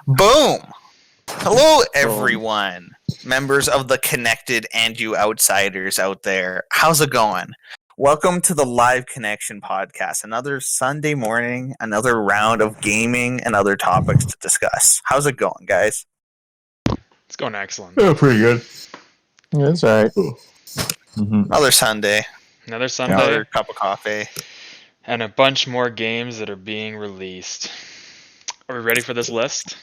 Boom! Hello, everyone. Members of the Connected and you outsiders out there. How's it going? Welcome to the Live Connection podcast. Another Sunday morning, another round of gaming and other topics to discuss. How's it going, guys? It's going excellent. Yeah, pretty good. Yeah, it's alright. Another Sunday. Another Sunday. Another cup of coffee. And a bunch more games that are being released. Are we ready for this list?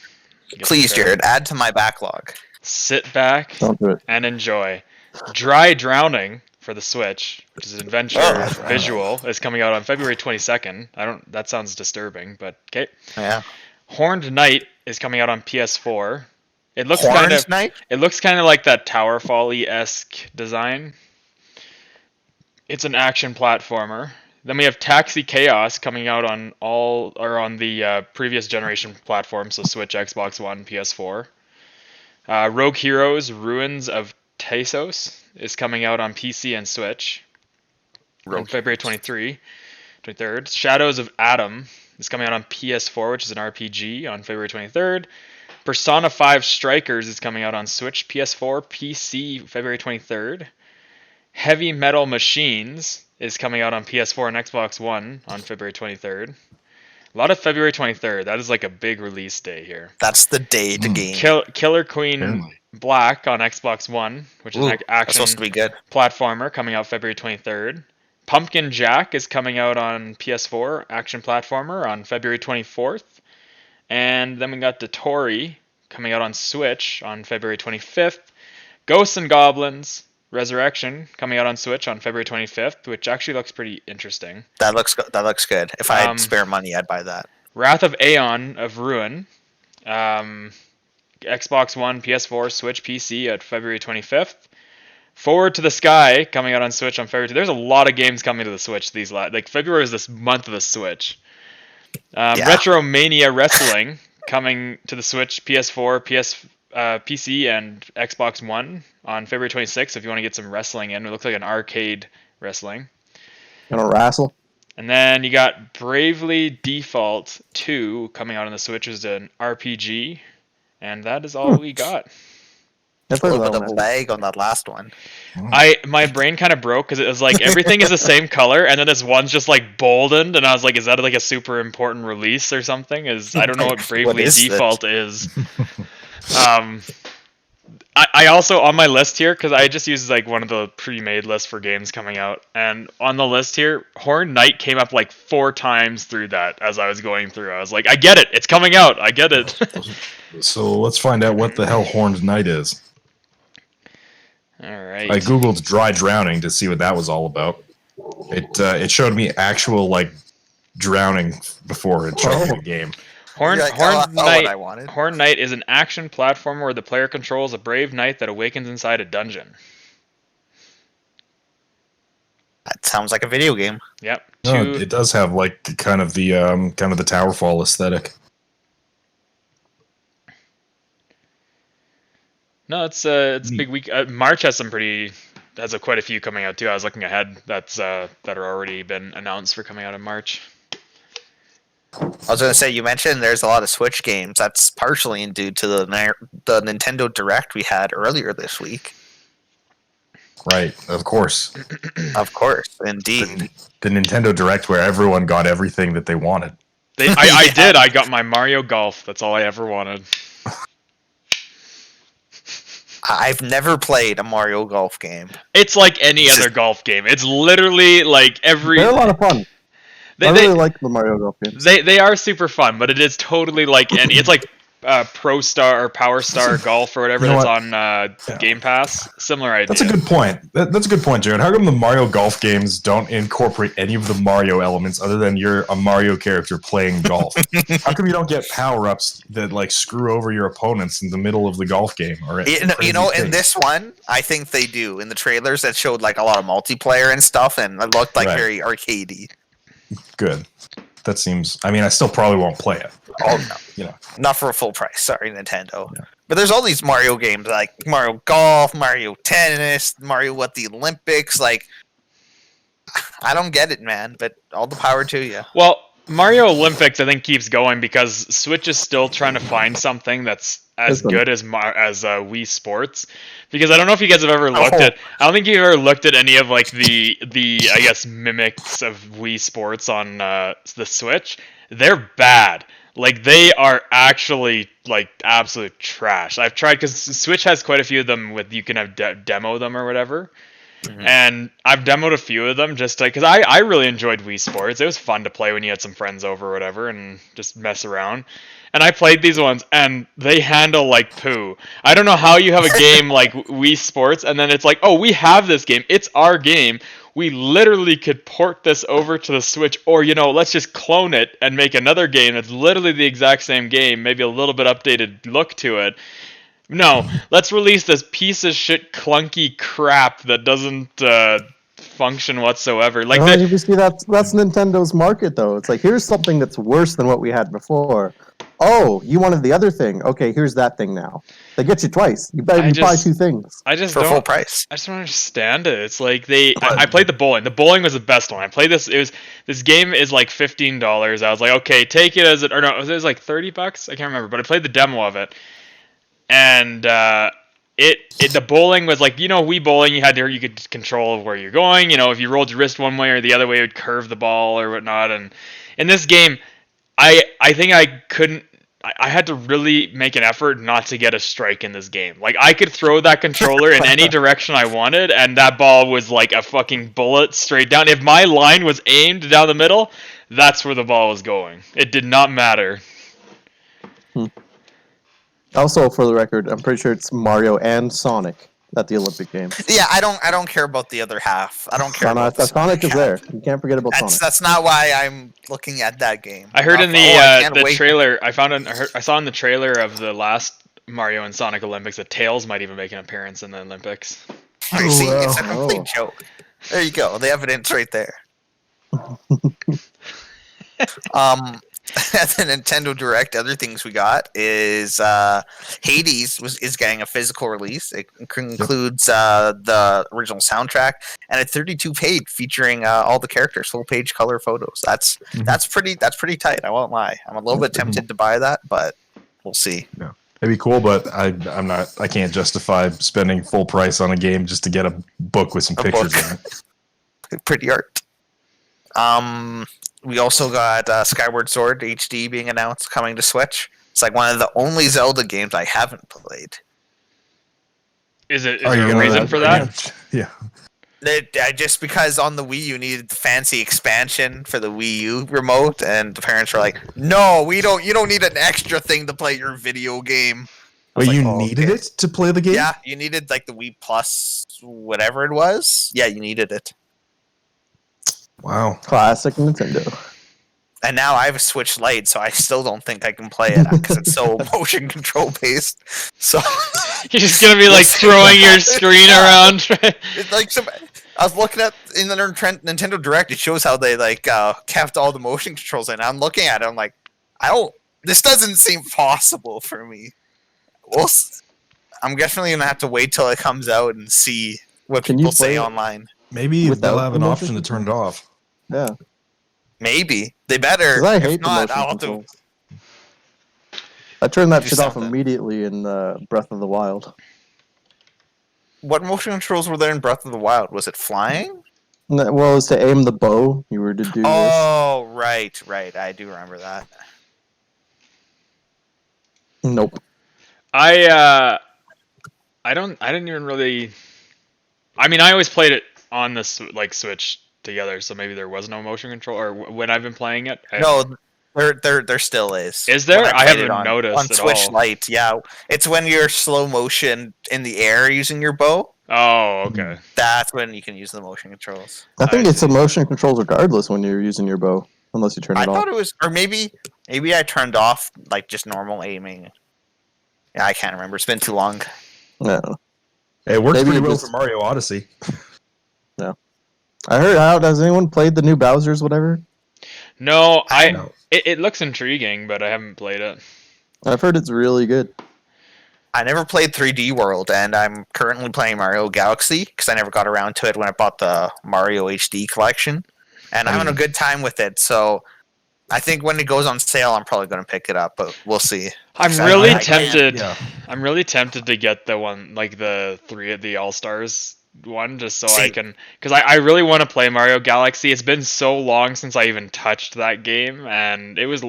Please, Jarrod, add to my backlog. Sit back Don't do it. and enjoy. Dry Drowning for the Switch, which is an adventure visual, is coming out on February 22nd. That sounds disturbing, but okay. Yeah. Horned Knight is coming out on PS4. It looks Horned Knight? It looks kind of like that Towerfall-esque design. It's an action platformer. Then we have Taxi Chaos coming out on the previous generation platforms, so Switch, Xbox One, PS4. Rogue Heroes: Ruins of Tasos is coming out on PC and Switch on February 23rd. Shadows of Adam is coming out on PS4, which is an RPG, on February 23rd. Persona 5 Strikers is coming out on Switch, PS4, PC, February 23rd. Heavy Metal Machines is coming out on PS4 and Xbox One on February 23rd. A lot of February 23rd. That is like a big release day here. That's the day to game. Killer Queen Black on Xbox One, which is an action supposed to be good. platformer, coming out February 23rd. Pumpkin Jack is coming out on PS4, action platformer, on February 24th. And then we got Dotori coming out on Switch on February 25th. Ghosts and Goblins Resurrection coming out on Switch on February 25th, which actually looks pretty interesting. That looks good. If I had spare money, I'd buy that. Wrath of Aeon of Ruin, Xbox One, PS4, Switch, PC at February 25th. Forward to the Sky coming out on Switch on February. There's a lot of games coming to the Switch February is this month of the Switch. Retromania Wrestling coming to the Switch, PS4, PC, and Xbox One on February 26th if you want to get some wrestling in. It looks like an arcade wrestling. Gonna wrestle? And then you got Bravely Default 2 coming out on the Switch as an RPG. And that is all we got. A little bit of lag on that last one. My brain kind of broke because it was like everything is the same color, and then this one's just like boldened, and I was like, is that like a super important release or something? I don't know what Bravely Default is. I also, on my list here, because I just used like one of the pre-made lists for games coming out, and on the list here, Horned Knight came up like 4 times through that as I was going through. I was like, I get it, it's coming out, I get it. So let's find out what the hell Horned Knight is. Alright. I googled Dry Drowning to see what that was all about. It showed me actual like drowning before it showed me the game. Horned Knight is an action platformer where the player controls a brave knight that awakens inside a dungeon. That sounds like a video game. Yep. No, it does have like kind of the Towerfall aesthetic. No, it's a big week. March has quite a few coming out too. I was looking ahead that are already been announced for coming out in March. I was going to say, you mentioned there's a lot of Switch games. That's partially due to the Nintendo Direct we had earlier this week. Right, of course. Of course, indeed. The Nintendo Direct where everyone got everything that they wanted. I did. I got my Mario Golf. That's all I ever wanted. I've never played a Mario Golf game. It's like any other golf game. It's literally like every... They're a lot of fun. I really like the Mario Golf games. They are super fun, but it is totally like any... It's like Pro Star or Power Star Golf or whatever that's on Game Pass. Similar idea. That's a good point. That's a good point, Jarrod. How come the Mario Golf games don't incorporate any of the Mario elements other than you're a Mario character playing golf? How come you don't get power-ups that like screw over your opponents in the middle of the golf game? Or in this one, I think they do. In the trailers that showed like a lot of multiplayer and stuff, and it looked like very arcadey. Good. That seems... I mean, I still probably won't play it. Oh, no. Not for a full price. Sorry, Nintendo. Yeah. But there's all these Mario games, like Mario Golf, Mario Tennis, Mario the Olympics. Like, I don't get it, man, but all the power to you. Well, Mario Olympics, I think, keeps going because Switch is still trying to find something that's as good as Wii Sports. Because I don't know if you guys have ever looked at. I don't think you've ever looked at any of like the I guess mimics of Wii Sports on the Switch. They're bad. Like they are actually like absolute trash. I've tried because Switch has quite a few of them with you can have demo them or whatever. Mm-hmm. And I've demoed a few of them just because I really enjoyed Wii Sports. It was fun to play when you had some friends over or whatever and just mess around. And I played these ones and they handle like poo. I don't know how you have a game like Wii Sports and then it's like, oh, we have this game. It's our game. We literally could port this over to the Switch or, let's just clone it and make another game that's literally the exact same game, maybe a little bit updated look to it. No, let's release this piece of shit clunky crap that doesn't function whatsoever. Like you see that's Nintendo's market though. It's like here's something that's worse than what we had before. Oh, you wanted the other thing. Okay, here's that thing now. They get you twice. You buy two things. I just for full price. I just don't understand it. It's like I played the bowling. The bowling was the best one. I played this. This game is like $15. I was like, okay, take it as it was like $30. I can't remember, but I played the demo of it. And the bowling was like, Wii bowling, you could control where you're going. If you rolled your wrist one way or the other way, it would curve the ball or whatnot. And in this game, I think I had to really make an effort not to get a strike in this game. Like I could throw that controller in any direction I wanted, and that ball was like a fucking bullet straight down. If my line was aimed down the middle, that's where the ball was going. It did not matter. Also, for the record, I'm pretty sure it's Mario and Sonic at the Olympic Games. Yeah, I don't care about the other half. I don't care about Sonic is there. You can't forget about Sonic. That's not why I'm looking at that game. I heard in the trailer. I saw in the trailer of the last Mario and Sonic Olympics that Tails might even make an appearance in the Olympics. You see, it's a complete joke. There you go. The evidence right there. At the Nintendo Direct, other things we got is Hades is getting a physical release. It includes the original soundtrack and a 32-page featuring all the characters, full-page color photos. That's pretty tight. I won't lie. I'm a little bit tempted to buy that, but we'll see. Yeah. It'd be cool, but I'm not. I can't justify spending full price on a game just to get a book with some pictures in it. Pretty art. We also got Skyward Sword HD being announced coming to Switch. It's like one of the only Zelda games I haven't played. Is there a reason for that? Yeah. Just because on the Wii you needed the fancy expansion for the Wii U remote, and the parents were like, "No, you don't need an extra thing to play your video game." Wait, you needed it to play the game? Yeah, you needed like the Wii Plus, whatever it was. Yeah, you needed it. Wow. Classic Nintendo. And now I have a Switch Lite, so I still don't think I can play it because it's so motion control based. So you're just gonna be like throwing your screen around. It's like I was looking at in the Nintendo Direct. It shows how they like kept all the motion controls in. I'm looking at it. I'm like, this doesn't seem possible for me. I'm definitely gonna have to wait till it comes out and see what people say online. Maybe they'll have an option to turn it off. Yeah. Maybe. They better. I hate the motion controls. I turned that shit off immediately in Breath of the Wild. What motion controls were there in Breath of the Wild? Was it flying? Well, it was to aim the bow. You were to do this. Oh, right. I do remember that. Nope. I didn't even really. I mean, I always played it on the Switch together, so maybe there was no motion control, or when I've been playing it. No, there still is. Is there? I haven't noticed on Switch Lite. Yeah, it's when you're slow motion in the air using your bow. Oh, okay. That's when you can use the motion controls. I think it's a motion controls regardless when you're using your bow, unless you turn it off. I thought it was, or maybe I turned off like just normal aiming. Yeah, I can't remember. It's been too long. No. It works pretty well for Mario Odyssey. Yeah. I heard out. Has anyone played the new Bowser's whatever? No, it looks intriguing, but I haven't played it. I've heard it's really good. I never played 3D World, and I'm currently playing Mario Galaxy because I never got around to it when I bought the Mario HD collection, and I'm having a good time with it. So I think when it goes on sale, I'm probably going to pick it up, but we'll see. I'm really tempted. I'm really tempted to get the one, like the 3 of the All-Stars one, just so I can, because I really want to play Mario Galaxy. It's been so long since I even touched that game, and it was,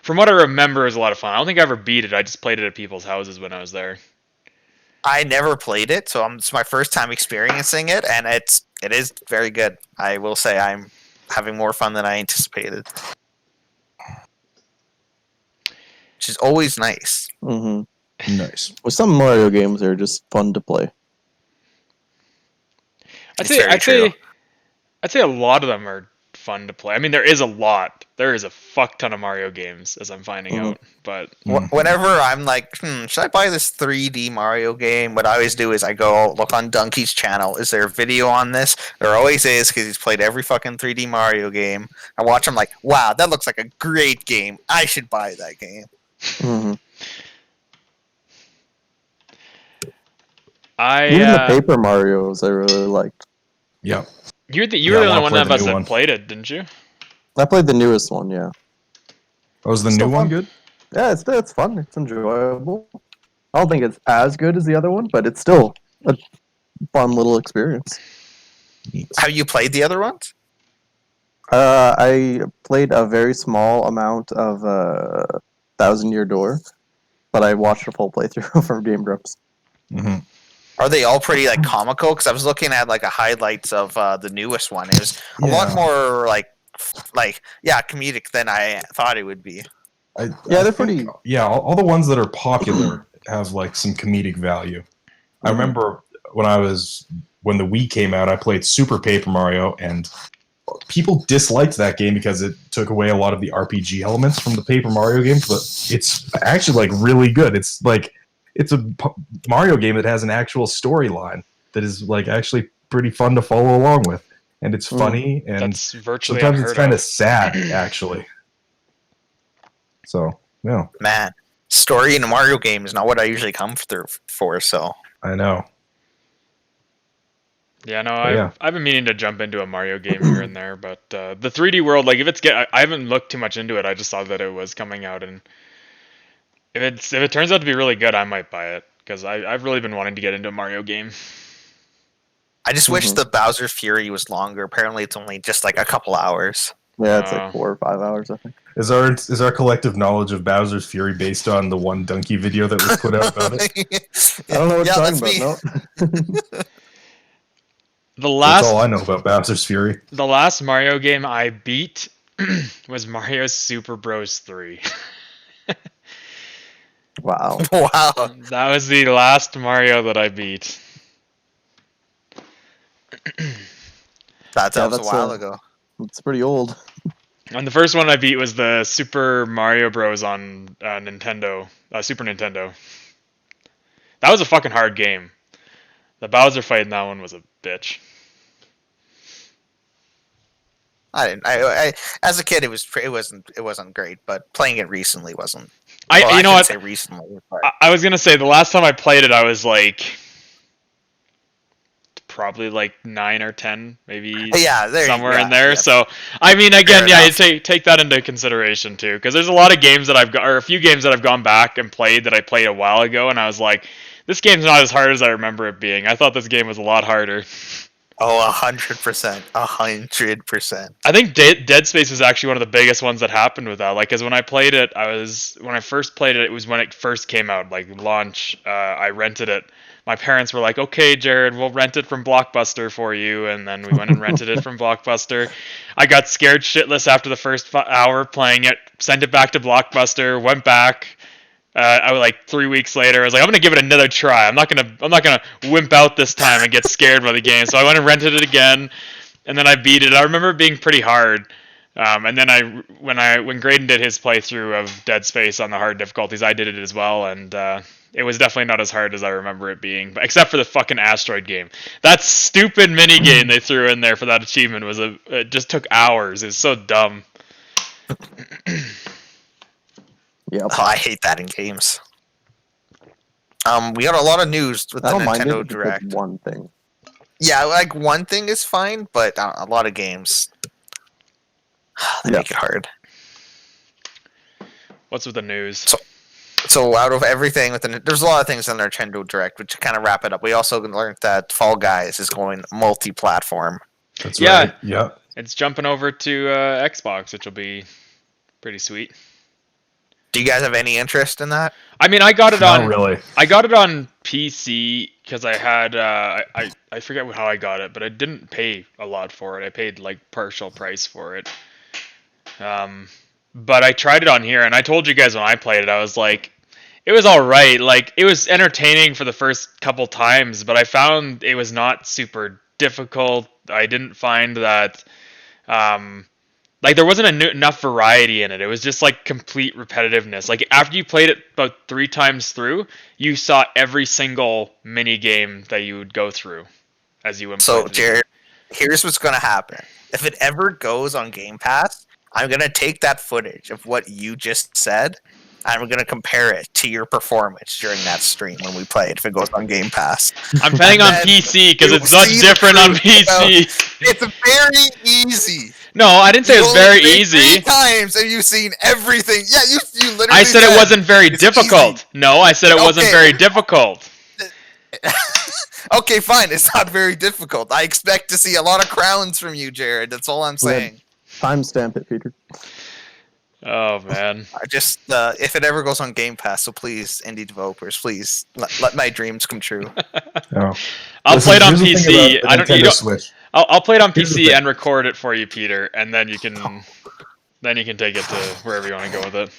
from what I remember, it was a lot of fun. I don't think I ever beat it. I just played it at people's houses when I was there. I never played it, so it's my first time experiencing it, and it is very good. I will say I'm having more fun than I anticipated, which is always nice. Mm-hmm. Nice. Well, some Mario games are just fun to play. I'd say a lot of them are fun to play. I mean, there is a lot. There is a fuck ton of Mario games, as I'm finding out. But whenever I'm like, should I buy this 3D Mario game? What I always do is I go look on Donkey's channel. Is there a video on this? There always is, because he's played every fucking 3D Mario game. I watch him like, wow, that looks like a great game. I should buy that game. Mm-hmm. Even the Paper Marios I really liked. Yeah. You were the only one of us that played it, didn't you? I played the newest one, yeah. Oh, was the new one good? Yeah, it's fun. It's enjoyable. I don't think it's as good as the other one, but it's still a fun little experience. Have you played the other ones? I played a very small amount of 1,000 Year Door, but I watched a full playthrough from Game Grumps. Mm-hmm. Are they all pretty like comical? Because I was looking at like a highlights of the newest one. It was a lot more like comedic than I thought it would be. They're pretty. Yeah, all the ones that are popular have like some comedic value. I remember when the Wii came out, I played Super Paper Mario, and people disliked that game because it took away a lot of the RPG elements from the Paper Mario games. But it's actually like really good. It's like it's a Mario game that has an actual storyline that is like actually pretty fun to follow along with, and it's funny and that's virtually sometimes it's kind of sad actually. So yeah, man, story in a Mario game is not what I usually come through for. So I know. Yeah, no, I've been meaning to jump into a Mario game here and there, but the 3D World, like I haven't looked too much into it. I just saw that it was coming out, and if it turns out to be really good, I might buy it, because I've really been wanting to get into a Mario game. I just wish the Bowser's Fury was longer. Apparently, it's only just like a couple hours. Yeah, it's like 4 or 5 hours, I think. Is our collective knowledge of Bowser's Fury based on the one Donkey video that was put out about it? I don't know what you're talking about. No. That's all I know about Bowser's Fury. The last Mario game I beat was Mario Super Bros. 3. Wow. That was the last Mario that I beat. That was a while ago. It's pretty old. And the first one I beat was the Super Mario Bros. On Super Nintendo. That was a fucking hard game. The Bowser fight in that one was a bitch. I as a kid, it wasn't great, but playing it recently wasn't. Say recently. I was gonna say the last time I played it, I was like probably like 9 or 10, maybe. Somewhere in there. Yeah. So I mean, again, you take that into consideration too, because there's a lot of games that a few games that I've gone back and played that I played a while ago, and I was like, this game's not as hard as I remember it being. I thought this game was a lot harder. Oh, 100%, 100%. I think Dead Space was actually one of the biggest ones that happened with that. Like, because when I played it, when I first played it, it was when it first came out, like launch. I rented it. My parents were like, "Okay, Jarrod, we'll rent it from Blockbuster for you," and then we went and rented it from Blockbuster. I got scared shitless after the first hour playing it. Sent it back to Blockbuster. Went back. I was like 3 weeks later. I was like, I'm gonna give it another try. I'm not gonna wimp out this time and get scared by the game. So I went and rented it again, and then I beat it. I remember it being pretty hard. And then when Grayden did his playthrough of Dead Space on the hard difficulties, I did it as well, and it was definitely not as hard as I remember it being. Except for the fucking asteroid game. That stupid mini game they threw in there for that achievement it just took hours. It's so dumb. Yeah, I hate that in games. We got a lot of news with the Nintendo Direct. One thing. Yeah, like one thing is fine, but a lot of games they make it hard. What's with the news? So out of everything, there's a lot of things in the Nintendo Direct, but to kind of wrap it up, we also learned that Fall Guys is going multi-platform. That's right. Yeah. It's jumping over to Xbox, which will be pretty sweet. Do you guys have any interest in that? I mean, I got it Not on. really. I got it on PC because I had. I forget how I got it, but I didn't pay a lot for it. I paid like partial price for it. But I tried it on here, and I told you guys when I played it, I was like, it was all right. Like, it was entertaining for the first couple times, but I found it was not super difficult. I didn't find that. Like, there wasn't enough variety in it. It was just, like, complete repetitiveness. Like, after you played it about 3 times through, you saw every single mini game that you would go through as you went. So, Jarrod, here's what's going to happen. If it ever goes on Game Pass, I'm going to take that footage of what you just said, and I'm going to compare it to your performance during that stream when we play it, if it goes on Game Pass. I'm playing on PC, because it's much different on PC. It's very easy. No, I didn't say it was very easy. 3 times and you've seen everything. Yeah, you literally I said it wasn't very difficult. Easy. No, I said it wasn't very difficult. Okay, fine. It's not very difficult. I expect to see a lot of crowns from you, Jarrod. That's all I'm saying. Timestamp it, Peter. Oh, man. I just, if it ever goes on Game Pass, so please, indie developers, please, let my dreams come true. I'll play it on PC. I don't Switch. I'll play it on PC and record it for you, Peter, and then you can take it to wherever you want to go with it.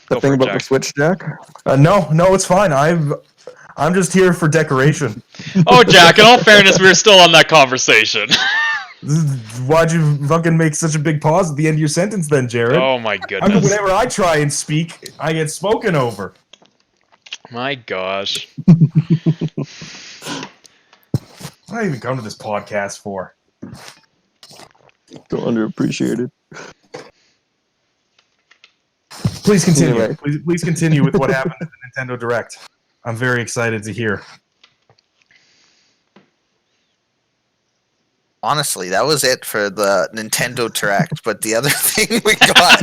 The thing about the Switch, Jack? No, it's fine. I'm just here for decoration. Oh, Jack, in all fairness, we were still on that conversation. Why'd you fucking make such a big pause at the end of your sentence then, Jarrod? Oh my goodness. Whenever I try and speak, I get spoken over. My gosh. What do I even come to this podcast for? So underappreciated. Please continue. Anyway. Please continue with what happened at the Nintendo Direct. I'm very excited to hear. Honestly, that was it for the Nintendo Direct, but the other thing we got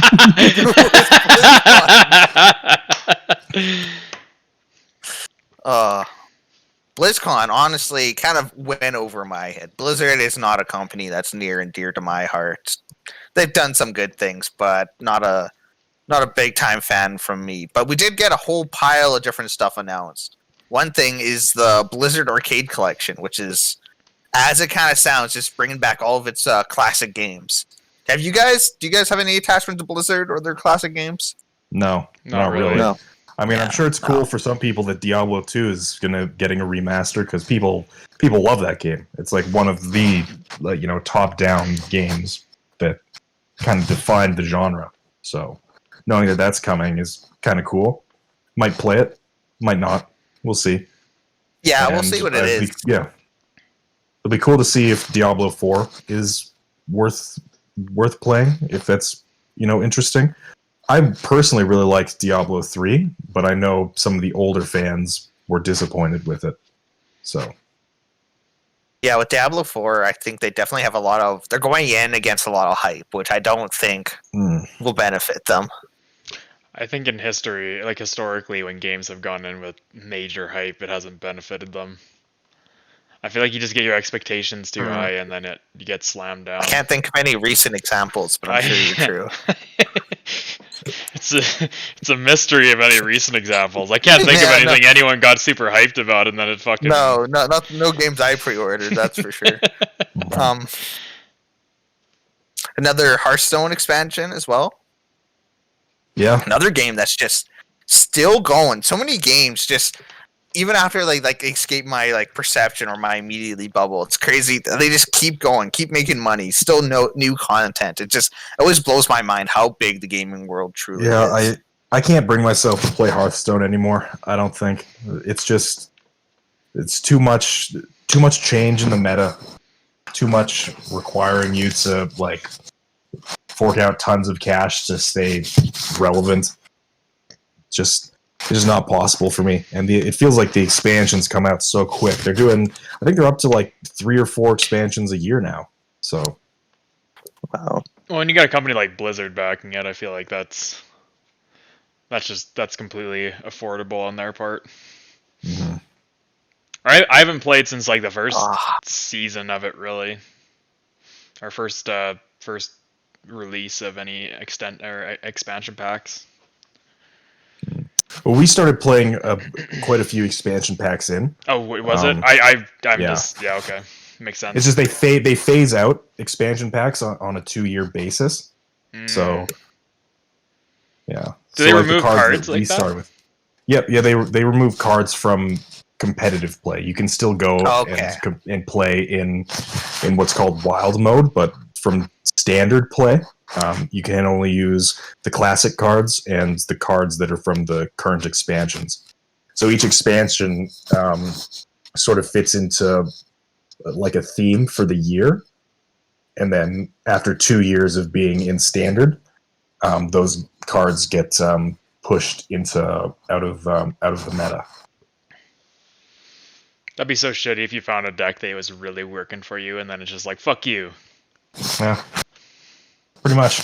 was BlizzCon, honestly, kind of went over my head. Blizzard is not a company that's near and dear to my heart. They've done some good things, but not a big time fan from me. But we did get a whole pile of different stuff announced. One thing is the Blizzard Arcade Collection, which is, as it kind of sounds, just bringing back all of its classic games. Do you guys have any attachment to Blizzard or their classic games? No, not really. No. I mean, I'm sure it's cool for some people that Diablo 2 is getting a remaster because people love that game. It's like one of the top-down games that kind of defined the genre. So knowing that that's coming is kind of cool. Might play it, might not. We'll see. Yeah, we'll see what it is. It'll be cool to see if Diablo 4 is worth playing, if that's interesting. I personally really liked Diablo 3, but I know some of the older fans were disappointed with it. So yeah, with Diablo 4, I think they definitely have they're going in against a lot of hype, which I don't think will benefit them. I think in history, like historically, when games have gone in with major hype, it hasn't benefited them. I feel like you just get your expectations too high, and then you get slammed down. I can't think of any recent examples, but I'm sure you're true. It's a mystery of any recent examples. I can't think of anything anyone got super hyped about, and then it fucking no games I pre-ordered. That's for sure. Another Hearthstone expansion as well. Yeah, another game that's just still going. So many games just. Even after like escape my perception or my immediately bubble, it's crazy. They just keep going, keep making money. Still no new content. It always blows my mind how big the gaming world truly is. Yeah, I can't bring myself to play Hearthstone anymore. I don't think it's too much change in the meta. Too much requiring you to fork out tons of cash to stay relevant. It's just not possible for me, and it feels like the expansions come out so quick. I think they're up to 3 or 4 expansions a year now. So, wow, Well, when you got a company like Blizzard backing it, I feel like that's completely affordable on their part. Mm-hmm. I haven't played since like the first Ah. season of it, really. Our first release of any expansion packs. Well, we started playing quite a few expansion packs in. Oh, was it? I'm just okay, makes sense. It's just they phase out expansion packs on a 2-year basis. So yeah. Do they remove cards like that? Started with. Yep, yeah, they remove cards from competitive play. You can still go and play in what's called wild mode, but from standard play, you can only use the classic cards and the cards that are from the current expansions. So each expansion sort of fits into like a theme for the year, and then after 2 years of being in standard, those cards get pushed into out of the meta. That'd be so shitty if you found a deck that was really working for you, and then it's just like, fuck you. Yeah, pretty much.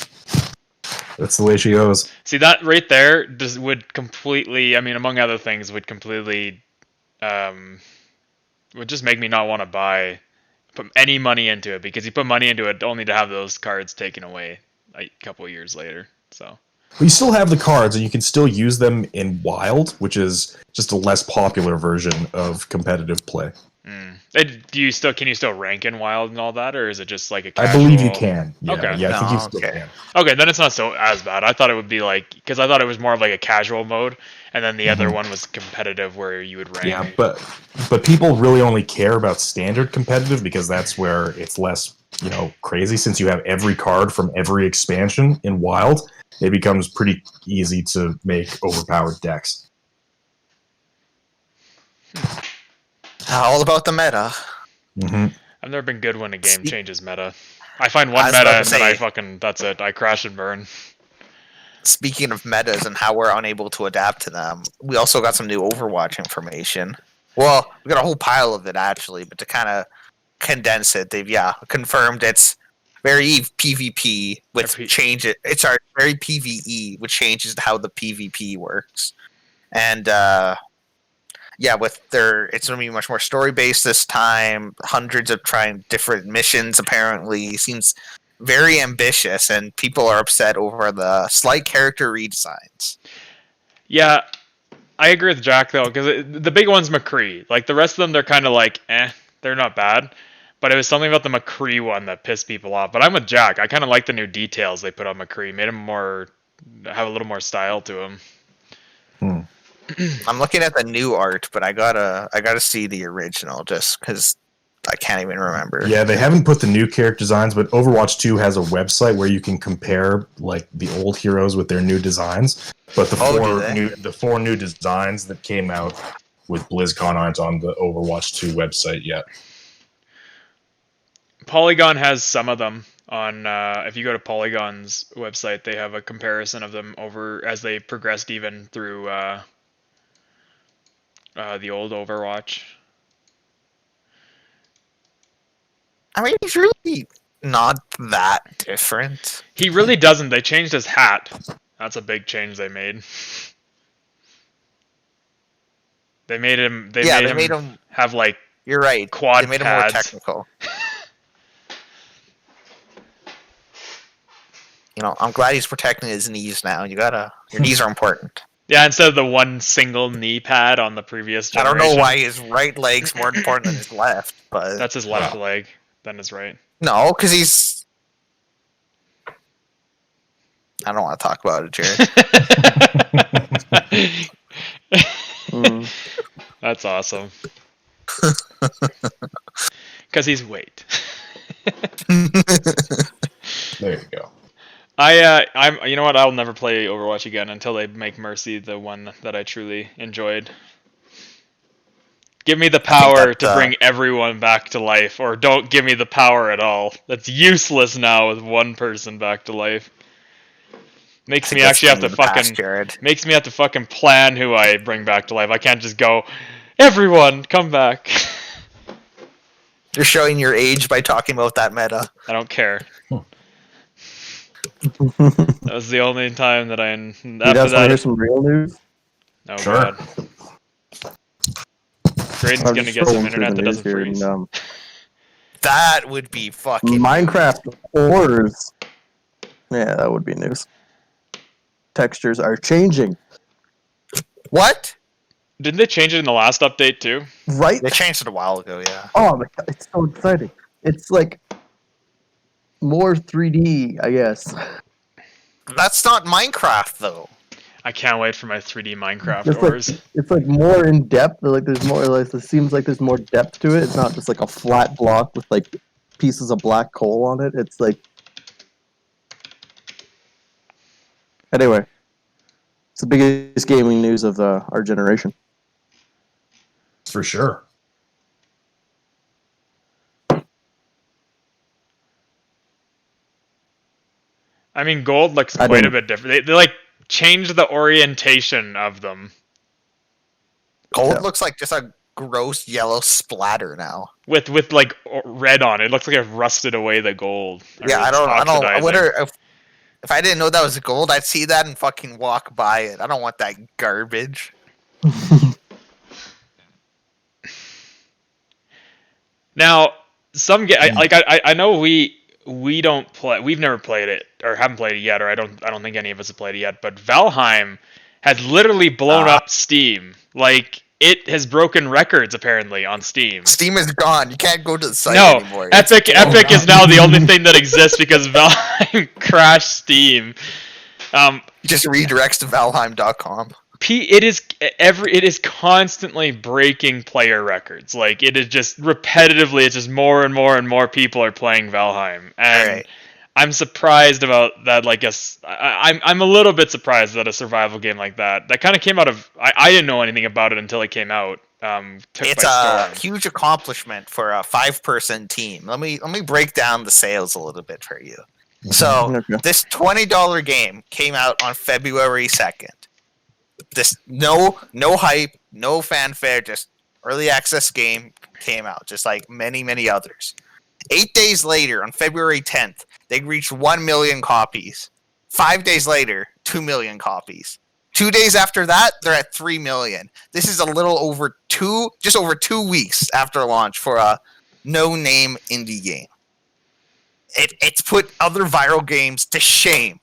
That's the way she goes. See, that right there would completely, I mean, among other things, would completely, would just make me not want to put any money into it, because you put money into it only to have those cards taken away a couple of years later. So. Well, you still have the cards, and you can still use them in Wild, which is just a less popular version of competitive play. Can you still rank in Wild and all that, or is it just like a casual... I believe you can. Yeah, okay. Yeah, I think you still can. Okay, then it's not as bad. I thought it would be like... Because I thought it was more of like a casual mode, and then the other one was competitive where you would rank. Yeah, but people really only care about standard competitive because that's where it's less, crazy. Since you have every card from every expansion in Wild, it becomes pretty easy to make overpowered decks. All about the meta. Mm-hmm. I've never been good when a game changes meta. I find one meta and then that's it. I crash and burn. Speaking of metas and how we're unable to adapt to them, we also got some new Overwatch information. Well, we got a whole pile of it actually, but to kind of condense it, they've confirmed it's very PvP, which changes. It's very PvE, which changes how the PvP works, and it's going to be much more story based this time. Hundreds of trying different missions. Apparently, seems very ambitious, and people are upset over the slight character redesigns. Yeah, I agree with Jack though, because the big one's McCree. Like the rest of them, they're kind of like, they're not bad. But it was something about the McCree one that pissed people off. But I'm with Jack. I kind of like the new details they put on McCree. Made him have a little more style to him. I'm looking at the new art, but I gotta see the original just because I can't even remember. Yeah, they haven't put the new character designs, but Overwatch 2 has a website where you can compare like the old heroes with their new designs. But the four new designs that came out with BlizzCon aren't on the Overwatch 2 website yet. Polygon has some of them on. If you go to Polygon's website, they have a comparison of them over as they progressed even through the old Overwatch. I mean, he's really not that different. He really doesn't. They changed his hat. That's a big change they made. They made him. They made him have like. You're right. Quad they made pads. him more technical. I'm glad he's protecting his knees now. Your knees are important. Yeah, instead of the one single knee pad on the previous generation. I don't know why his right leg's more important than his left, but... That's his left leg, then his right. No, because he's... I don't want to talk about it, Jarrod. That's awesome. Because he's weight. There you go. You know what? I'll never play Overwatch again until they make Mercy the one that I truly enjoyed. Give me the power to bring everyone back to life, or don't give me the power at all. That's useless now with one person back to life. Makes me actually have to fucking plan who I bring back to life. I can't just go, everyone, come back. You're showing your age by talking about that meta. I don't care. That was the only time that I. You After guys want to that, hear some real news? oh Sure. god, Grayden's I'm gonna just get some scrolling through internet the that news doesn't here, freeze. and That would be fucking Minecraft ores. Yeah, that would be news. Textures are changing. What? Didn't they change it in the last update too? Right? They changed it a while ago, yeah. Oh my god, it's so exciting. It's like more 3D, I guess. That's not Minecraft though. I can't wait for my 3D Minecraft It's ores. like it's like more in depth. Like there's more. Like it seems like there's more depth to it. It's not just like a flat block with like pieces of black coal on it. It's like anyway. It's the biggest gaming news of our generation. For sure. I mean, gold looks I quite a don't- bit different. They like changed the orientation of them Gold Yeah. looks like just a gross yellow splatter now. with like red on it. It looks like I've rusted away the gold. Or Yeah, I it's don't. I oxidizing. wonder if I didn't know that was gold, I'd see that and fucking walk by it. I don't want that garbage. Now, I know we don't play. We've never played it or haven't played it yet, or I don't think any of us have played it yet. But Valheim has literally blown up Steam. Like it has broken records apparently on Steam. Steam is gone. You can't go to the site No, anymore. Epic is now the only thing that exists because Valheim crashed Steam. It just redirects to Valheim.com. It is constantly breaking player records. Like it is just repetitively. It's just more and more and more people are playing Valheim, and Alright. I'm surprised about that. Like I'm a little bit surprised that a survival game like that kind of came out of. I didn't know anything about it until it came out. Took It's by a storm. huge accomplishment for a 5-person team. Let me break down the sales a little bit for you. So Okay. this $20 game came out on February 2nd. This no hype, no fanfare, just early access game came out, just like many others. 8 days later, on February 10th, they reached 1 million copies. 5 days later, 2 million copies. 2 days after that, they're at 3 million. This is a little over just over 2 weeks after launch for a no-name indie game. It's put other viral games to shame.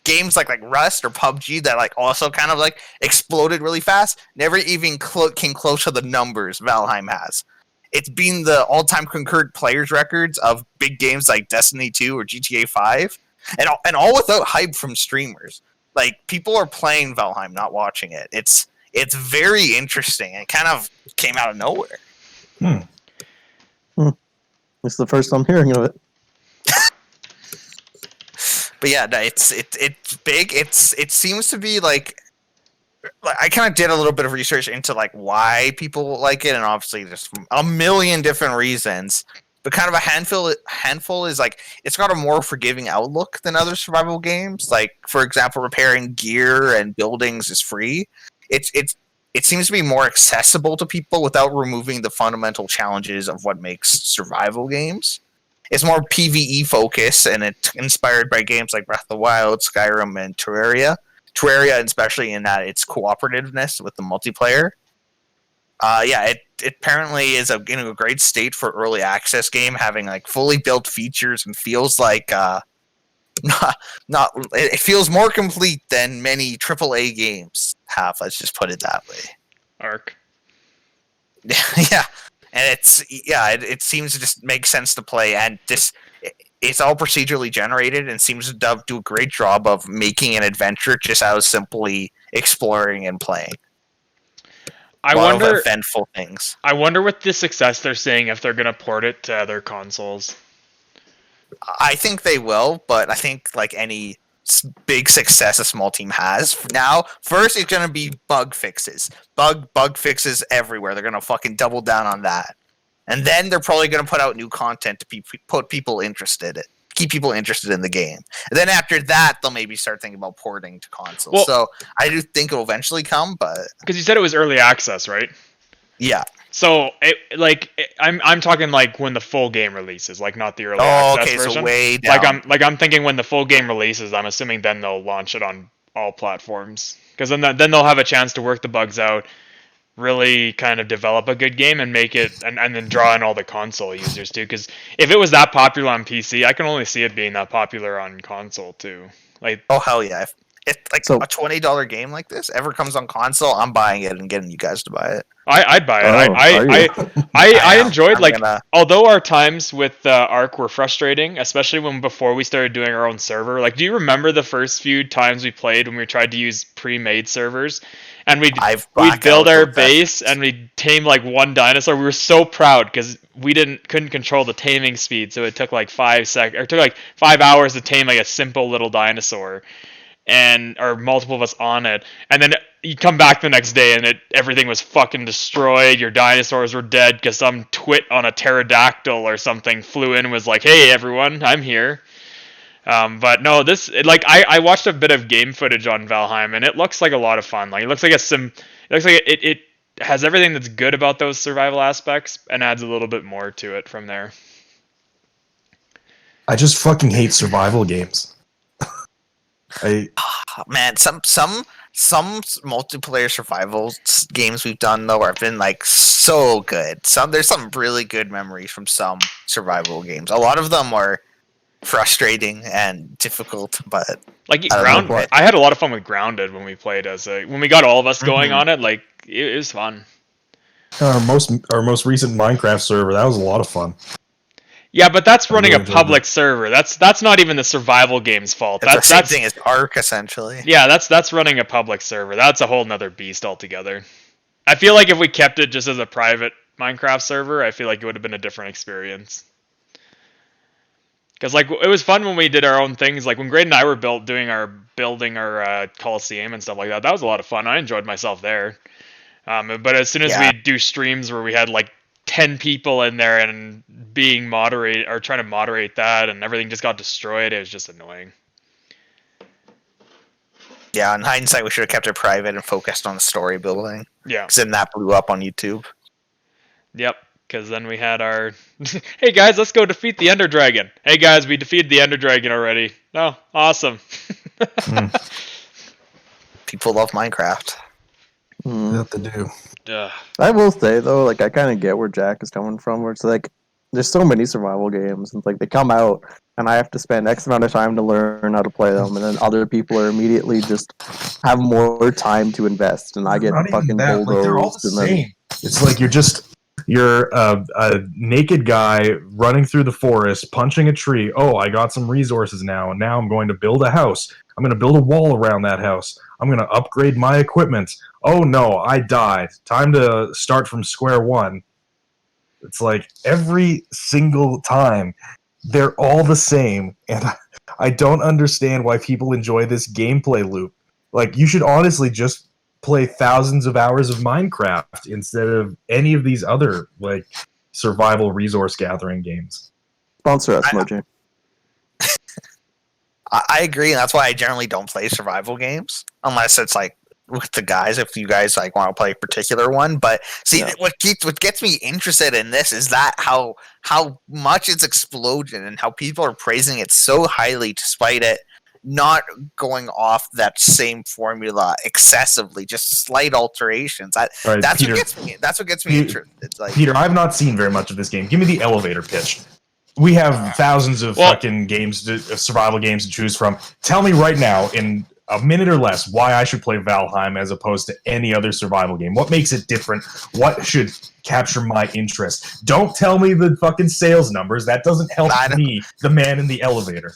Games like Rust or PUBG that also kind of exploded really fast never even came close to the numbers Valheim has. It's been the all-time concurrent players records of big games like Destiny 2 or GTA 5, and all without hype from streamers. People are playing Valheim, not watching it. It's very interesting. It kind of came out of nowhere. It's the first I'm hearing of it. But yeah, no, it's big. It seems to be I kind of did a little bit of research into why people like it, and obviously there's a million different reasons. But kind of a handful is it's got a more forgiving outlook than other survival games. For example, repairing gear and buildings is free. It seems to be more accessible to people without removing the fundamental challenges of what makes survival games. It's more PvE focused, and it's inspired by games like Breath of the Wild, Skyrim, and Terraria. Terraria, especially in that its cooperativeness with the multiplayer. It apparently is in a great state for early access game, having fully built features and feels it feels more complete than many AAA games have. Let's just put it that way. Arc. Yeah. And it seems to just make sense to play, and it's all procedurally generated and seems to do a great job of making an adventure just out of simply exploring and playing. I A lot of wonder. eventful things. I wonder with the success they're seeing if they're gonna port it to other consoles. I think they will, but I think any big success a small team has now, first it's gonna be bug fixes. Bug fixes everywhere. They're gonna fucking double down on that, and then they're probably gonna put out new content to keep people interested in the game. And then after that, they'll maybe start thinking about porting to consoles. Well, so I do think it'll eventually come, but because you said it was early access, right? yeah. So I'm talking like when the full game releases, like not the early access okay, version. so way down. I'm thinking when the full game releases, I'm assuming then they'll launch it on all platforms, because then they'll have a chance to work the bugs out, really kind of develop a good game and make it, and then draw in all the console users too. Because if it was that popular on PC, I can only see it being that popular on console too. Like, oh hell yeah! If like So- a $20 game like this ever comes on console, I'm buying it and getting you guys to buy it. I'd buy it. Oh, are you? I am. enjoyed I'm like gonna- although our times with Arc were frustrating, especially before we started doing our own server. Like, do you remember the first few times we played when we tried to use pre-made servers, and we'd blacked build out our those base sessions. and we'd tame like one dinosaur. We were so proud because we couldn't control the taming speed, so it took like 5 hours to tame like a simple little dinosaur, or multiple of us on it, and then you come back the next day and everything was fucking destroyed. Your dinosaurs were dead because some twit on a pterodactyl or something flew in and was like, "Hey everyone, I'm here." But no, I watched a bit of game footage on Valheim, and it looks like a lot of fun. Like, it looks like it has everything that's good about those survival aspects and adds a little bit more to it from there. I just fucking hate survival games. Man, some multiplayer survival games we've done though have been like so good. There's some really good memories from some survival games. A lot of them are frustrating and difficult, but Like I don't know. I had a lot of fun with Grounded when we played when we got all of us going on it. Like, it was fun. Our most recent Minecraft server, that was a lot of fun. Yeah, but that's running really a enjoyed public server. That's not even the survival game's fault. it's the same thing as Ark essentially. Yeah, that's running a public server. That's a whole nother beast altogether. I feel like if we kept it just as a private Minecraft server, I feel like it would have been a different experience. Because like, it was fun when we did our own things. Like when Grayden and I were building our Coliseum and stuff like that. That was a lot of fun. I enjoyed myself there. But as soon as we do streams where we had like 10 people in there and trying to moderate that, and everything just got destroyed, it was just annoying. Yeah, in hindsight, we should have kept it private and focused on the story building. Yeah. Because then that blew up on YouTube. Yep. Because then we had our, hey guys, let's go defeat the Ender Dragon. Hey guys, we defeated the Ender Dragon already. Oh, awesome. People love Minecraft. What to do? I will say though, like I kind of get where Jack is coming from. Where it's like there's so many survival games, and like they come out, and I have to spend X amount of time to learn how to play them, and then other people are immediately just have more time to invest, and I get Not even fucking that, like, they're all bulldozed. the And then, same. It's like you're a naked guy running through the forest, punching a tree. Oh, I got some resources now, and now I'm going to build a house. I'm going to build a wall around that house. I'm going to upgrade my equipment. Oh no, I died. Time to start from square one. It's like every single time they're all the same, and I don't understand why people enjoy this gameplay loop. Like, you should honestly just play thousands of hours of Minecraft instead of any of these other like survival resource gathering games. sponsor us, Moji. I agree, and that's why I generally don't play survival games unless it's like with the guys. If you guys like want to play a particular one, but see, what gets me interested in this is that how much it's exploded and how people are praising it so highly, despite it not going off that same formula excessively, just slight alterations. That's Peter, what gets me interested. It's like, Peter, I've not seen very much of this game. Give me the elevator pitch. We have thousands of fucking survival games to choose from. Tell me right now, in a minute or less, why I should play Valheim as opposed to any other survival game. What makes it different? What should capture my interest? Don't tell me the fucking sales numbers. That doesn't help me, the man in the elevator.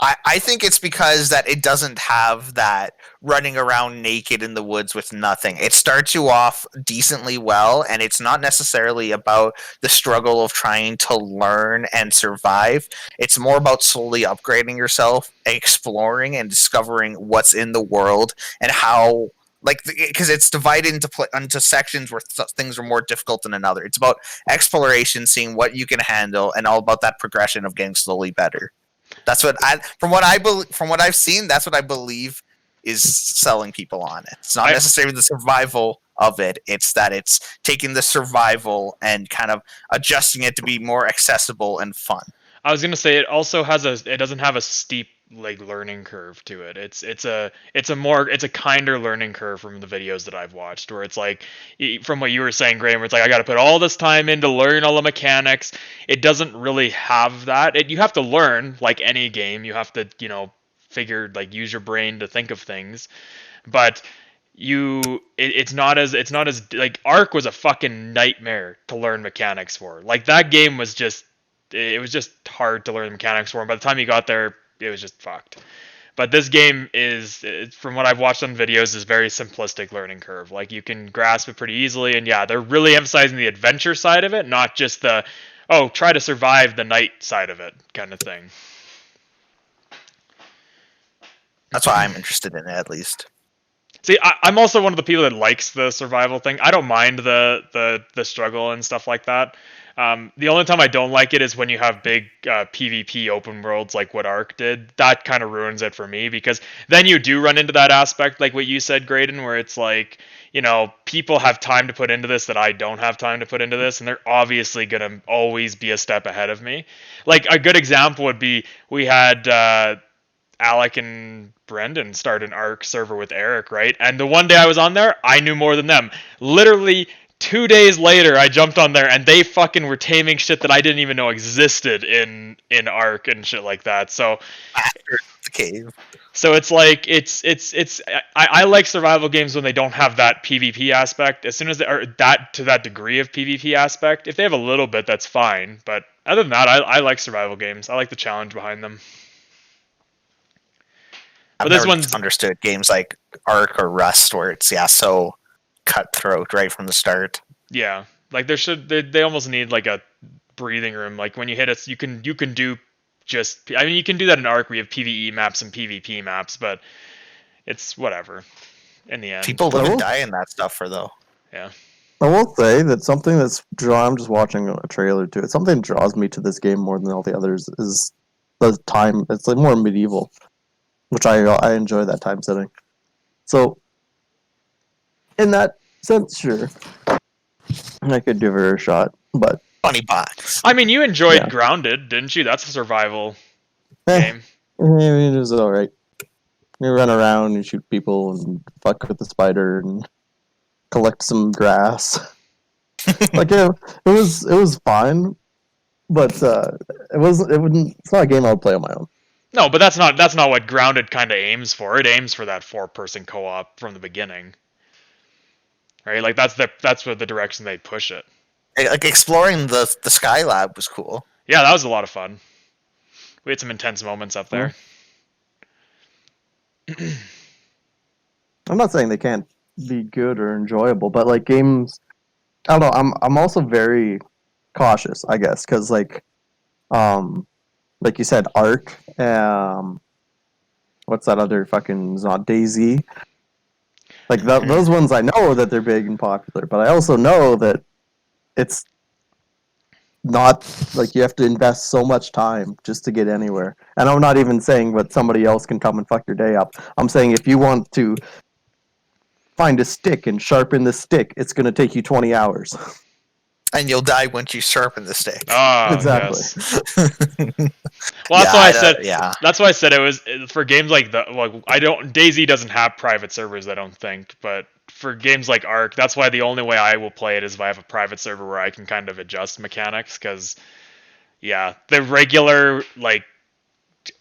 I think it's because that it doesn't have that running around naked in the woods with nothing. It starts you off decently well, and it's not necessarily about the struggle of trying to learn and survive. It's more about slowly upgrading yourself, exploring and discovering what's in the world and how, like, because it's divided into sections where things are more difficult than another. It's about exploration, seeing what you can handle, and all about that progression of getting slowly better. That's what from what I've seen, that's what I believe is selling people on it. It's not necessarily the survival of it. It's that it's taking the survival and kind of adjusting it to be more accessible and fun. I was gonna say it also has it doesn't have a steep like learning curve to it. It's a kinder learning curve from the videos that I've watched, where it's like from what you were saying, Graham, where it's like I got to put all this time in to learn all the mechanics. It doesn't really have that. You have to learn like any game. You have to figure like use your brain to think of things, but it's not as like Ark was a fucking nightmare to learn mechanics for. Like that game was just it was just hard to learn the mechanics for, and by the time you got there, it was just fucked. But this game is, from what I've watched on videos, is very simplistic learning curve. Like you can grasp it pretty easily, and yeah, they're really emphasizing the adventure side of it, not just the try to survive the night side of it kind of thing. That's why I'm interested in it, at least. See, I'm also one of the people that likes the survival thing. I don't mind the struggle and stuff like that. The only time I don't like it is when you have big PvP open worlds like what Ark did. That kind of ruins it for me, because then you do run into that aspect, like what you said, Grayden, where it's like, people have time to put into this that I don't have time to put into this, and they're obviously going to always be a step ahead of me. Like, a good example would be, we had Alec and Brendan start an Ark server with Eric, right? And the one day I was on there, I knew more than them. Literally 2 days later, I jumped on there, and they fucking were taming shit that I didn't even know existed in Ark and shit like that. So After the cave. So it's like I like survival games when they don't have that PvP aspect. As soon as they are to that degree of PvP aspect, if they have a little bit, that's fine. But other than that, I like survival games. I like the challenge behind them. I've never understood games like Ark or Rust, where it's so cutthroat right from the start. Yeah, like they almost need like a breathing room. Like when you hit it, you can do just. I mean, you can do that in Ark where you have PvE maps and PvP maps, but it's whatever. In the end, people live and die in that stuff for though. Yeah. I will say that something I'm just watching a trailer to it. Something that draws me to this game more than all the others is the time. It's like more medieval, which I enjoy that time setting. So, in that sense, sure, I could give her a shot. But $20. I mean, you enjoyed Grounded, didn't you? That's a survival game. I mean, it was all right. You run around and shoot people and fuck with the spider and collect some grass. Like it was fine, but it's not a game I would play on my own. No, but that's not what Grounded kind of aims for. It aims for that 4-person co-op from the beginning, right? Like that's what the direction they push it. Like exploring the Skylab was cool. Yeah, that was a lot of fun. We had some intense moments up there. I'm not saying they can't be good or enjoyable, but like games, I don't know. I'm also very cautious, I guess, because like you said, Ark. What's that other fucking? It's not DayZ. Like those ones, I know that they're big and popular, but I also know that it's not like you have to invest so much time just to get anywhere. And I'm not even saying that somebody else can come and fuck your day up. I'm saying if you want to find a stick and sharpen the stick, it's going to take you 20 hours. And you'll die once you sharpen the stick. Oh, exactly. Yes. Well, that's why I said. Yeah. That's why I said it was for games like the. Like DayZ doesn't have private servers, I don't think, but for games like Ark, that's why the only way I will play it is if I have a private server where I can kind of adjust mechanics. Because, yeah, the regular like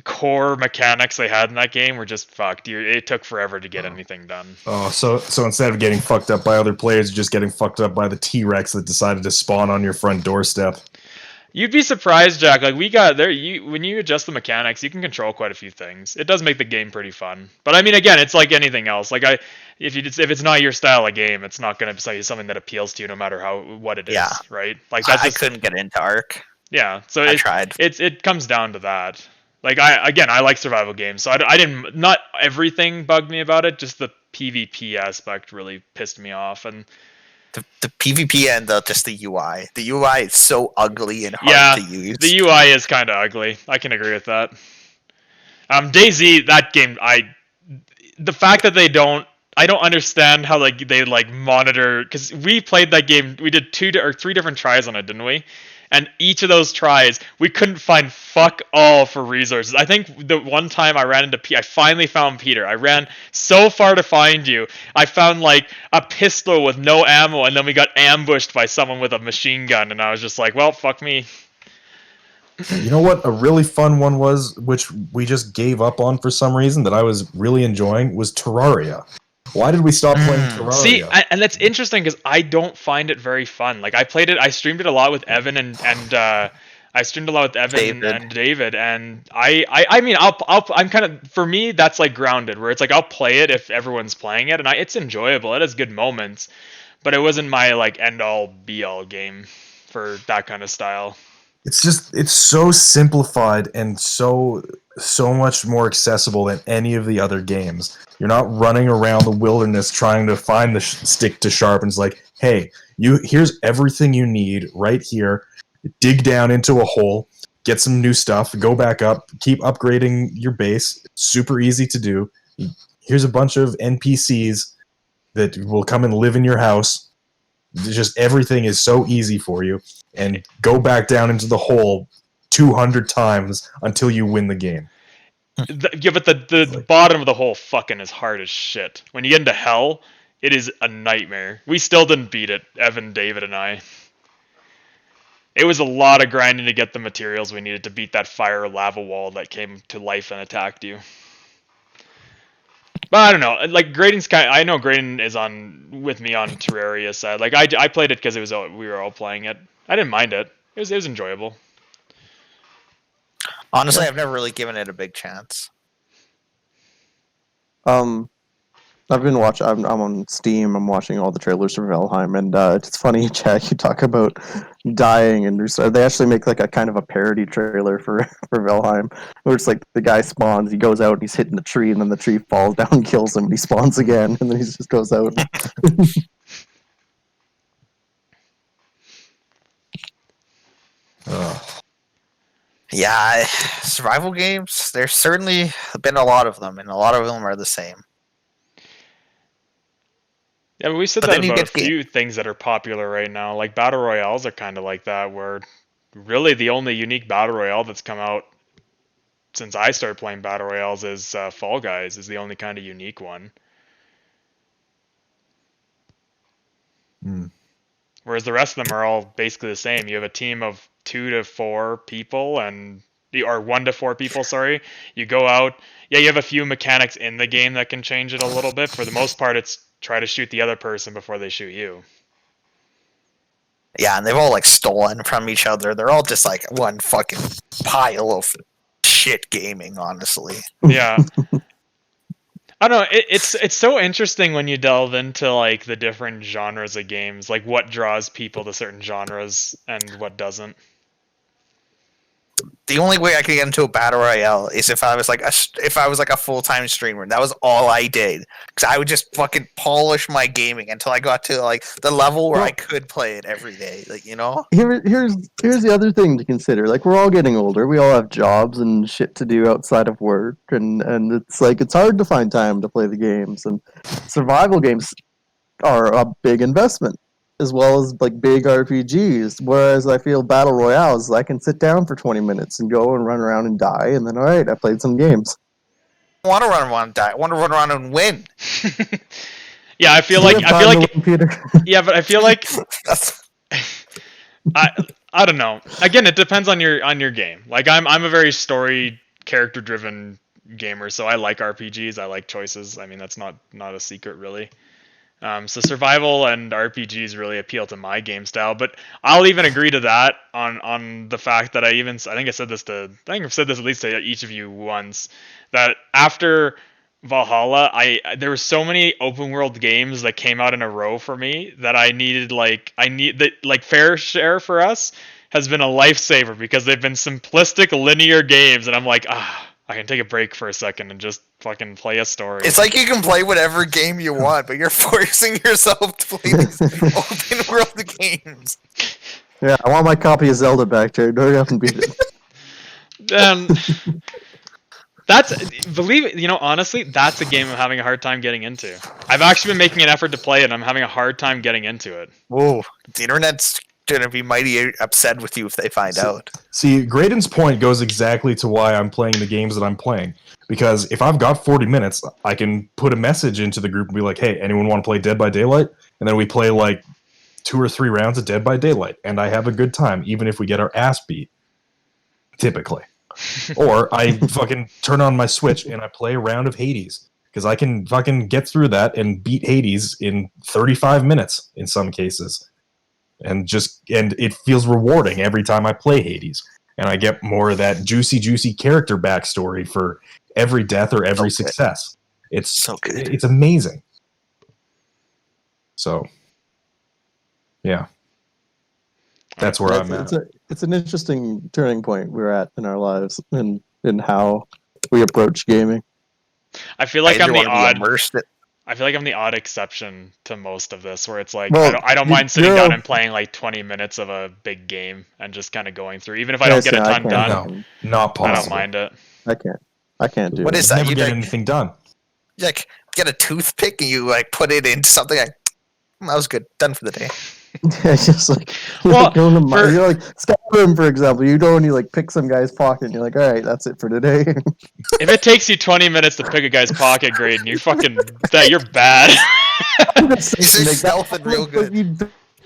core mechanics they had in that game were just fucked. It took forever to get anything done. Oh, so instead of getting fucked up by other players, you're just getting fucked up by the T-Rex that decided to spawn on your front doorstep. You'd be surprised, Jack. Like we got there, when you adjust the mechanics, you can control quite a few things. It does make the game pretty fun. But I mean, again, it's like anything else. Like if it's not your style of game, it's not going to be something that appeals to you, no matter what it is. Yeah. Right. Like I couldn't get into Ark. Yeah. So I tried. It comes down to that. Like I like survival games, so I didn't. Not everything bugged me about it. Just the PvP aspect really pissed me off, and the PvP and just the UI. The UI is so ugly and hard to use. The UI is kind of ugly. I can agree with that. DayZ, that game, the fact that they don't I don't understand how like they like monitor, because we played that game. We did 3 different tries on it, didn't we? And each of those tries, we couldn't find fuck all for resources. I think the one time I ran into I finally found Peter. I ran so far to find you. I found like a pistol with no ammo, and then we got ambushed by someone with a machine gun, and I was just like, well, fuck me. You know what a really fun one was, which we just gave up on for some reason, that I was really enjoying, was Terraria. Why did we stop playing Terraria? See, and that's interesting because I don't find it very fun. Like I streamed it a lot with Evan and I streamed a lot with Evan and David, and I mean I'm kind of, for me that's like Grounded, where it's like I'll play it if everyone's playing it, and it's enjoyable. It has good moments, but it wasn't my like end all be all game for that kind of style. It's so simplified and so much more accessible than any of the other games. You're not running around the wilderness trying to find the stick to sharpen. It's like, hey, here's everything you need right here. Dig down into a hole, get some new stuff, go back up, keep upgrading your base. Super easy to do. Here's a bunch of NPCs that will come and live in your house. Just everything is so easy for you. And go back down into the hole 200 times until you win the game. Yeah, but the bottom of the hole fucking is hard as shit. When you get into hell, it is a nightmare. We still didn't beat it, Evan, David, and I. It was a lot of grinding to get the materials we needed to beat that fire lava wall that came to life and attacked you. But I don't know. Like Grayden's I know Grayden is on with me on Terraria side. Like I played it because we were all playing it. I didn't mind it. It was enjoyable. Honestly, I've never really given it a big chance. I've been watching. I'm on Steam. I'm watching all the trailers for Valheim, and it's funny, Jack. You talk about dying, and they actually make like a kind of a parody trailer for Valheim, where it's like the guy spawns, he goes out, and he's hitting the tree, and then the tree falls down and kills him, and he spawns again, and then he just goes out. Yeah, survival games, there's certainly been a lot of them, and a lot of them are the same. Yeah, but we said that about a few things that are popular right now. Like Battle Royales are kind of like that, where really the only unique Battle Royale that's come out since I started playing Battle Royales is Fall Guys, is the only kind of unique one. Whereas the rest of them are all basically the same. You have a team of 2 to 4 people, or 1 to 4 people, sorry. You go out. Yeah, you have a few mechanics in the game that can change it a little bit. For the most part, it's try to shoot the other person before they shoot you. Yeah, and they've all like stolen from each other. They're all just like one fucking pile of shit gaming, honestly. Yeah. I don't know, it's so interesting when you delve into like the different genres of games, like what draws people to certain genres and what doesn't. The only way I could get into a battle royale is if I was like a full-time streamer. That was all I did, because I would just fucking polish my gaming until I got to like the level where I could play it every day. Like, you know. Here's the other thing to consider. Like, we're all getting older. We all have jobs and shit to do outside of work, and it's like it's hard to find time to play the games. And survival games are a big investment, as well as like big RPGs. Whereas I feel battle royales, I can sit down for 20 minutes and go and run around and die, and then all right, I played some games. I want to run around and die. I want to run around and win. Yeah, I feel like yeah, but I feel like I don't know. Again, it depends on your game. Like I'm a very story character driven gamer, so I like RPGs. I like choices. I mean, that's not a secret really. So survival and RPGs really appeal to my game style, but I'll even agree to that on the fact that I think I've said this at least to each of you once, that after Valhalla, there were so many open world games that came out in a row for me that Fair Share for us has been a lifesaver, because they've been simplistic linear games, and I'm like, I can take a break for a second and just fucking play a story. It's like you can play whatever game you want, but you're forcing yourself to play these open world games. Yeah, I want my copy of Zelda back, Jarrod. Hurry up and beat it. Honestly, that's a game I'm having a hard time getting into. I've actually been making an effort to play it, and I'm having a hard time getting into it. Whoa, the internet's gonna be mighty upset with you if they find out. See, Grayden's point goes exactly to why I'm playing the games that I'm playing. Because if I've got 40 minutes, I can put a message into the group and be like, hey, anyone want to play Dead by Daylight? And then we play like 2 or 3 rounds of Dead by Daylight, and I have a good time, even if we get our ass beat. Typically. Or I fucking turn on my Switch and I play a round of Hades. Because I can fucking get through that and beat Hades in 35 minutes in some cases. And it feels rewarding every time I play Hades. And I get more of that juicy character backstory for every death or every success. It's so good. It's amazing. So, yeah. That's where I'm at. It's an interesting turning point we're at in our lives in how we approach gaming. I feel like I'm the odd. Immersed. I feel like I'm the odd exception to most of this, where it's like Well, I don't mind sitting down and playing like 20 minutes of a big game and just kind of going through, even if I don't get a ton done. No, not possible. I don't mind it. I can't do What it. is that? Never You get like, anything done. like get a toothpick and you like put it into something. Like, that was good. Done for the day. Yeah, it's just like Well, you're like Skyrim, for example. You go and you like pick some guy's pocket and you're like, all right, that's it for today. If it takes you 20 minutes to pick a guy's pocket, Grayden, you're bad. You say stealthing real good. You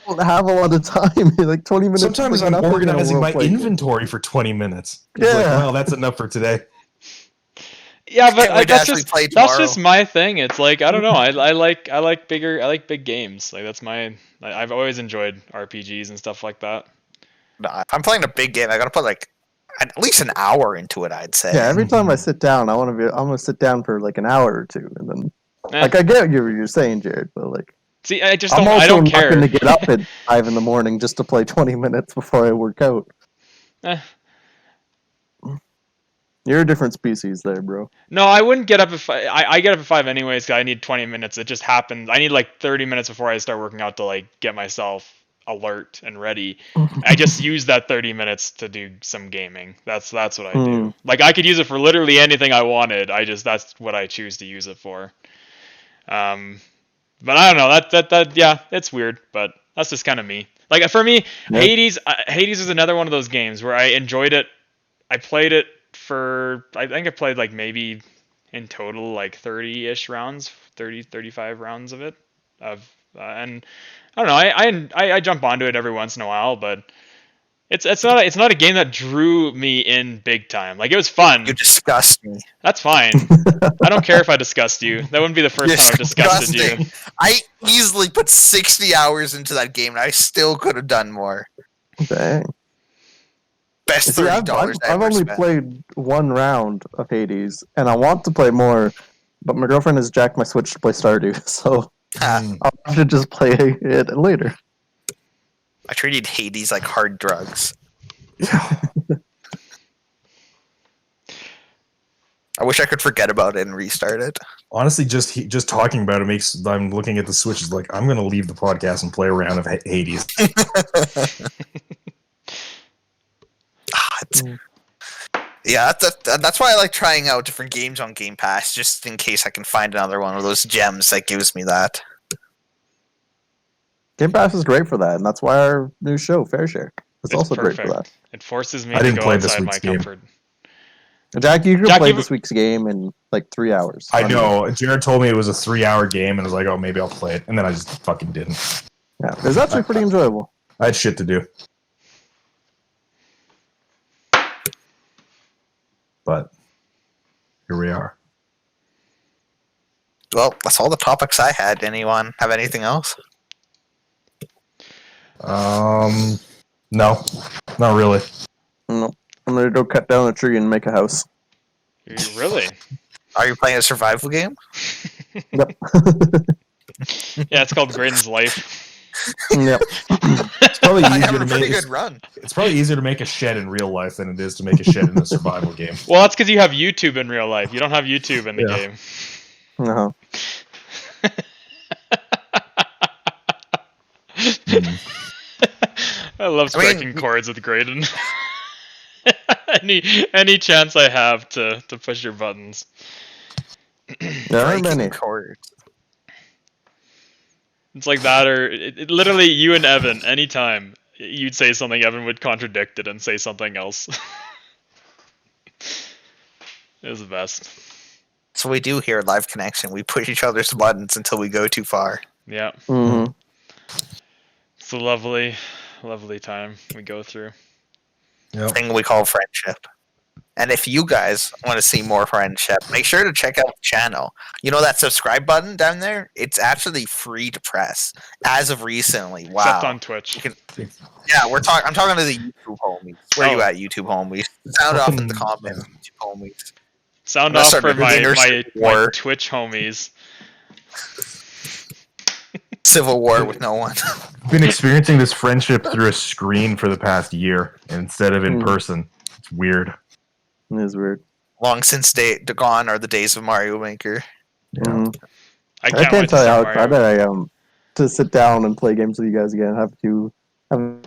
don't have a lot of time. Like 20 minutes. Sometimes I'm organizing my inventory for 20 minutes. It's like, well, that's enough for today. Yeah, but Can't wait to that's actually just play that's tomorrow. just my thing. It's like I don't know. I like big games. Like that's my. I've always enjoyed RPGs and stuff like that. Nah, if I'm playing a big game, I gotta put like at least an hour into it. I'd say. Yeah, every time I sit down, I'm gonna sit down for like an hour or two, and then Eh. I get what you're saying, Jarrod, but like See, I just I'm don't. also I don't not care. gonna get up at 5 in the morning just to play 20 minutes before I work out. Eh. You're a different species there, bro. No, I wouldn't get up if I get up at 5 anyways. 'Cause I need 20 minutes. It just happens. I need like 30 minutes before I start working out to like get myself alert and ready. I just use that 30 minutes to do some gaming. That's what I do. Like I could use it for literally anything I wanted. That's what I choose to use it for. But I don't know. That yeah, it's weird, but that's just kind of me. Like for me, Yep. Hades is another one of those games where I enjoyed it. I played it for I think I played like maybe in total like 30-ish rounds, 35 rounds of it. And I don't know. I jump onto it every once in a while, but it's not a game that drew me in big time. Like it was fun. You disgust me. That's fine. I don't care if I disgust you. That wouldn't be the first time I've disgusted you. Disgusting. I easily put 60 hours into that game, and I still could have done more. Dang. Best See, $30 I've I ever only spent. played one round of Hades, and I want to play more, but my girlfriend has jacked my Switch to play Stardew, so Ah, I'll have to just play it later. I treated Hades like hard drugs. I wish I could forget about it and restart it. Honestly, just talking about it makes. I'm looking at the Switch. Is like I'm going to leave the podcast and play a round of Hades. Yeah, that's why I like trying out different games on Game Pass, just in case I can find another one of those gems that gives me that. Game Pass is great for that, and that's why our new show, Fair Share, is It's also perfect. great for that. It forces me I to didn't go play this outside my week's game. comfort. Jack, you can Jack, play you- this week's game in like 3 hours. I know. Jarrod told me it was a 3-hour game, and I was like, oh, maybe I'll play it. And then I just fucking didn't. Yeah, it's actually pretty enjoyable. I had shit to do. But here we are. Well, that's all the topics I had. Anyone have anything else? No, not really. No, I'm gonna go cut down a tree and make a house. Really? Are you playing a survival game? Yep. Yeah, it's called Grayden's Life. Yep. It's probably I easier have to a pretty make. good run. It's probably easier to make a shed in real life than it is to make a shed in a survival game. Well, that's because you have YouTube in real life. You don't have YouTube in the Yeah. game. Uh-huh. Hmm. I love I mean, striking chords with Grayden. any chance I have to push your buttons. There aren't Breaking many. chords. It's like that, or literally you and Evan. Anytime you'd say something, Evan would contradict it and say something else. It was the best. So we do here at Live Connection. We push each other's buttons until we go too far. Yeah, Mm-hmm. it's a lovely, lovely time we go through. Yep. Thing we call friendship. And if you guys want to see more friendship, make sure to check out the channel. You know that subscribe button down there? It's actually free to press as of recently. Wow. Except on Twitch. Yeah, I'm talking to the YouTube homies. Where Oh. you at, YouTube homies? Sound off in the Fucking- comments, YouTube homies. Sound Let's off start for a Civil my War. Twitch homies. Civil War with no one. Been experiencing this friendship through a screen for the past year instead of in Hmm. person. It's weird. It is weird. Long since gone are the days of Mario Maker. Yeah. Mhm. I I can't, wait can't to tell you how start excited Mario. I am to sit down and play games with you guys again. Have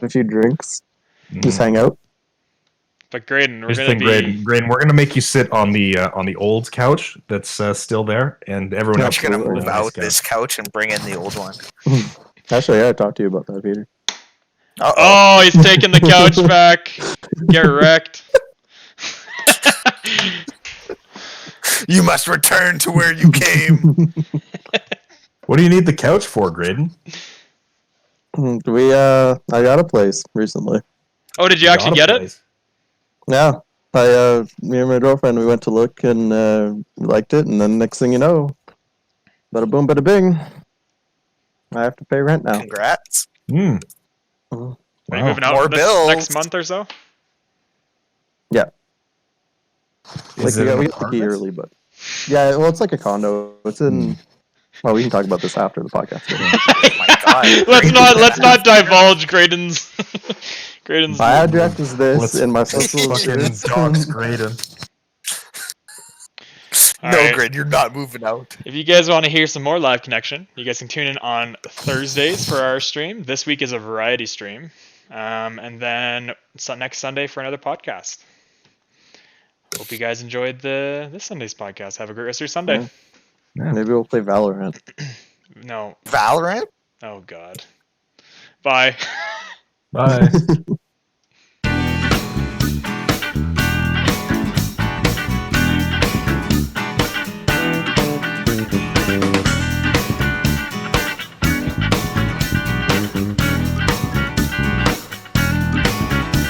a few drinks, just hang out. But Grayden, we're Here's the gonna thing, be. Grayden, we're gonna make you sit on the old couch that's still there, and everyone I'm else just gonna will sit on move the out nice this couch and bring in the old one. Actually, I gotta talk to you about that, Peter. Uh-oh. Oh, he's taking the couch back. Get wrecked. You must return to where you came. What do you need the couch for, Grayden? I got a place recently. Oh, did you actually get it? Yeah, me and my girlfriend, we went to look and we liked it, and then next thing you know, bada boom, bada bing, I have to pay rent now. Congrats. Hmm. Mhm. Are you Wow. moving out More this bills. next month or so? Is Like it we an got the key apartment? early, but yeah, well, it's like a condo. It's in. Well, we can talk about this after the podcast. Oh my god. let's not divulge Grayden's Grayden's. My address is this, Let's and my social is fucking this. dox Grayden. All No, right. Grid, you're not moving out. If you guys want to hear some more live connection, you guys can tune in on Thursdays for our stream. This week is a variety stream, and then next Sunday for another podcast. Hope you guys enjoyed this Sunday's podcast. Have a great rest of your Sunday. Yeah. Maybe we'll play Valorant. No. Valorant? Oh God. Bye. Bye.